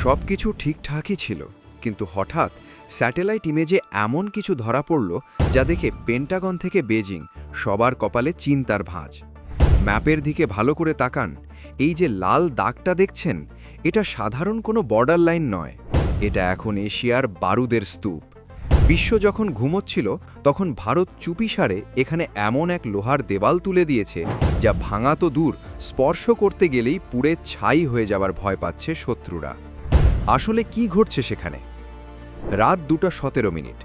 সবকিছু ঠিকঠাকই ছিল, কিন্তু হঠাৎ স্যাটেলাইট ইমেজে এমন কিছু ধরা পড়ল যা দেখে পেন্টাগন থেকে বেজিং সবার কপালে চিন্তার ভাঁজ। ম্যাপের দিকে ভালো করে তাকান, এই যে লাল দাগটা দেখছেন, এটা সাধারণ কোনো বর্ডার লাইন নয়, এটা এখন এশিয়ার বারুদের স্তূপ। বিশ্ব যখন ঘুমোচ্ছিল তখন ভারত চুপিসারে এখানে এমন এক লোহার দেওয়াল তুলে দিয়েছে যা ভাঙা তো দূর, স্পর্শ করতে গেলেই পুড়ে ছাই হয়ে যাবার ভয় পাচ্ছে শত্রুরা। আসলে কি ঘটছে সেখানে? রাত 2:17,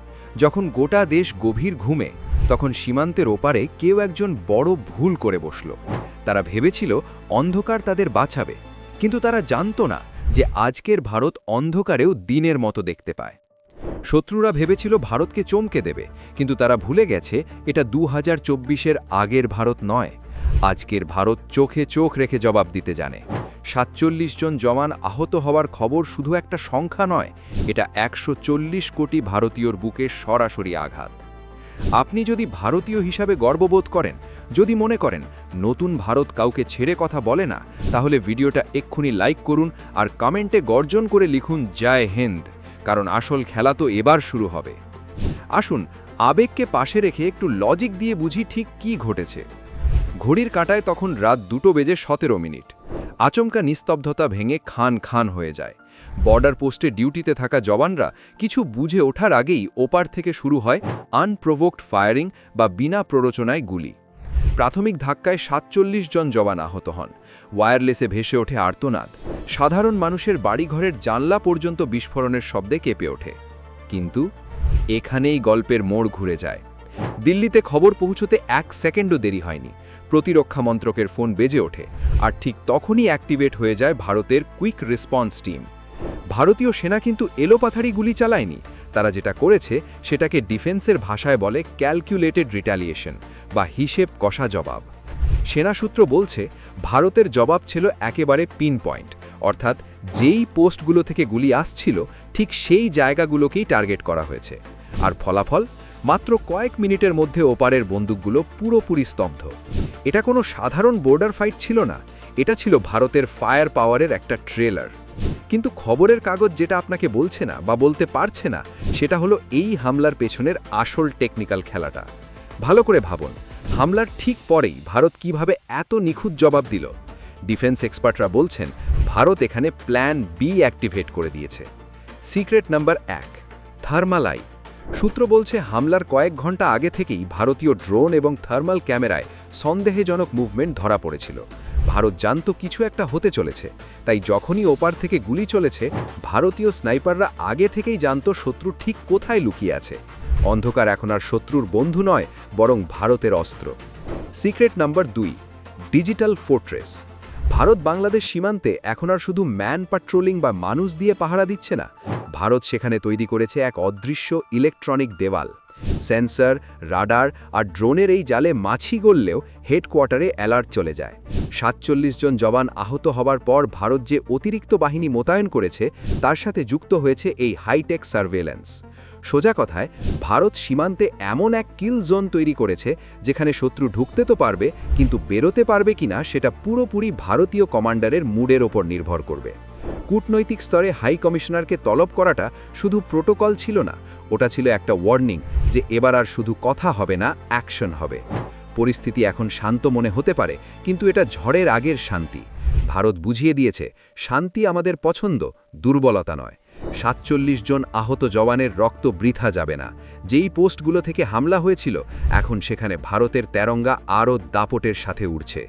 যখন গোটা দেশ গভীর ঘুমে, তখন সীমান্তের ওপারে কেউ একজন বড় ভুল করে বসল। তারা ভেবেছিল অন্ধকার তাদের বাঁচাবে, কিন্তু তারা জানতো না যে আজকের ভারত অন্ধকারেও দিনের মতো দেখতে পায়। শত্রুরা ভেবেছিল ভারতকে চমকে দেবে, কিন্তু তারা ভুলে গেছে এটা 2024-এর আগের ভারত নয়। আজকের ভারত চোখে চোখ রেখে জবাব দিতে জানে। 47 জন জওয়ান আহত হওয়ার খবর শুধু একটা সংখ্যা নয়, এটা 140 কোটি ভারতীয়র বুকে সরাসরি আঘাত। আপনি যদি ভারতীয় হিসাবে গর্ববোধ করেন, যদি মনে করেন নতুন ভারত কাউকে ছেড়ে কথা বলে না, তাহলে ভিডিওটা এক্ষুনি লাইক করুন আর কমেন্টে গর্জন করে লিখুন জয় হিন্দ, কারণ আসল খেলা তো এবার শুরু হবে। আসুন আবেগকে পাশে রেখে একটু লজিক দিয়ে বুঝি ঠিক কি ঘটেছে। ঘড়ির কাঁটায় তখন রাত 2:17। আচমকা নিস্তব্ধতা ভেঙে খান খান হয়ে যায়। বর্ডার পোস্টে ডিউটিতে থাকা জওয়ানরা কিছু বুঝে ওঠার আগেই ওপার থেকে শুরু হয় আনপ্রোভোকড ফায়ারিং বা বিনা প্ররোচনায় গুলি। প্রাথমিক ধাক্কায় 47 জন জওয়ান আহত হন। ওয়্যারলেসে ভেসে ওঠে আর্তনাদ। সাধারণ মানুষের বাড়িঘরের জানলা পর্যন্ত বিস্ফোরণের শব্দে কেঁপে ওঠে। কিন্তু এখানেই গল্পের মোড় ঘুরে যায়। দিল্লিতে খবর পৌঁছতে 1 সেকেন্ডও দেরি হয়নি। প্রতিরক্ষা মন্ত্রকের ফোন বেজে ওঠে, আর ঠিক তখনই অ্যাক্টিভেট হয়ে যায় ভারতের কুইক রেসপন্স টিম। ভারতীয় সেনা কিন্তু এলোপাথারি গুলি চালায়নি। তারা যেটা করেছে সেটাকে ডিফেন্সের ভাষায় বলে ক্যালকুলেটেড রিটালিয়েশন বা হিসেব কষা জবাব। সেনাসূত্র বলছে ভারতের জবাব ছিল একেবারে পিন পয়েন্ট, অর্থাৎ যেই পোস্টগুলো থেকে গুলি আসছিল ঠিক সেই জায়গাগুলোকেই টার্গেট করা হয়েছে। আর ফলাফল, মাত্র কয়েক মিনিটের মধ্যে ওপারের বন্দুকগুলো পুরোপুরি স্তব্ধ। এটা কোনো সাধারণ বর্ডার ফাইট ছিল না, এটা ছিল ভারতের ফায়ার পাওয়ারের একটা ট্রেলার। কিন্তু খবরের কাগজ যেটা আপনাকে বলছে না বা বলতে পারছে না, সেটা হলো এই হামলার পেছনের আসল টেকনিক্যাল খেলাটা। ভালো করে ভাবুন, হামলার ঠিক পরেই ভারত কিভাবে এত নিখুঁত জবাব দিল। ডিফেন্স এক্সপার্টরা বলছেন ভারত এখানে প্ল্যান বি অ্যাক্টিভেট করে দিয়েছে। Secret number 1, thermal I. সূত্র বলছে হামলার কয়েক ঘন্টা আগে থেকেই ভারতীয় ড্রোন এবং থার্মাল ক্যামেরায় সন্দেহজনক মুভমেন্ট ধরা পড়েছিল। ভারত জানত কিছু একটা হতে চলেছে, তাই যখনই ওপার থেকে গুলি চলেছে, ভারতীয় স্নাইপাররা আগে থেকেই জানত শত্রু ঠিক কোথায় লুকিয়ে আছে। অন্ধকার এখন আর শত্রুর বন্ধু নয়, বরং ভারতের অস্ত্র। Secret number 2, digital fortress. Bharat Bangladesh সীমান্তে এখন আর শুধু ম্যান পাট্রোলিং বা মানুষ দিয়ে পাহারা দিচ্ছে না, ভারত সেখানে তৈরি করেছে এক অদৃশ্য ইলেকট্রনিক দেওয়াল। সেন্সর, রাডার আর ড্রোনের এই জালে মাছি গললেও হেডকোয়ার্টারে অ্যালার্ট চলে যায়। 47 জন জওয়ান আহত হবার পর ভারত যে অতিরিক্ত বাহিনী মোতায়েন করেছে, তার সাথে যুক্ত হয়েছে এই হাইটেক সার্ভেলেন্স। সোজা কথায়, ভারত সীমান্তে এমন এক কিল জোন তৈরি করেছে যেখানে শত্রু ঢুকতে তো পারবে, কিন্তু বেরোতে পারবে কিনা সেটা পুরোপুরি ভারতীয় কমান্ডারের মুডের ওপর নির্ভর করবে। কূটনৈতিক স্তরে হাই কমিশনারকে তলব করাটা শুধু প্রোটোকল ছিল না, ওটা ছিল একটা ওয়ার্নিং যে এবার আর শুধু কথা হবে না, অ্যাকশন হবে। পরিস্থিতি এখন শান্ত মনে হতে পারে, কিন্তু এটা ঝড়ের আগের শান্তি। ভারত বুঝিয়ে দিয়েছে শান্তি আমাদের পছন্দ, দুর্বলতা নয়। 47 জন আহত জওয়ানের রক্ত বৃথা যাবে না। যেই পোস্টগুলো থেকে হামলা হয়েছিল, এখন সেখানে ভারতের তেরঙ্গা আরও দাপটের সাথে উড়ছে।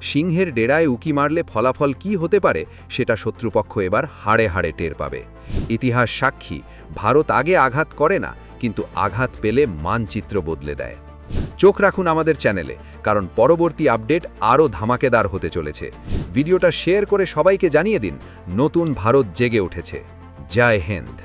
সিংহের ডেরায় উকি মারলে ফলাফল কি হতে পারে সেটা শত্রুপক্ষ এবার হাড়ে হাড়ে টের পাবে। ইতিহাস সাক্ষী, ভারত আগে আঘাত করে না, কিন্তু আঘাত পেলে মানচিত্র বদলে দেয়। চোখ রাখুন আমাদের চ্যানেলে, কারণ পরবর্তী আপডেট আরও ধামাকেদার হতে চলেছে। ভিডিওটা শেয়ার করে সবাইকে জানিয়ে দিন নতুন ভারত জেগে উঠেছে। জয় হিন্দ।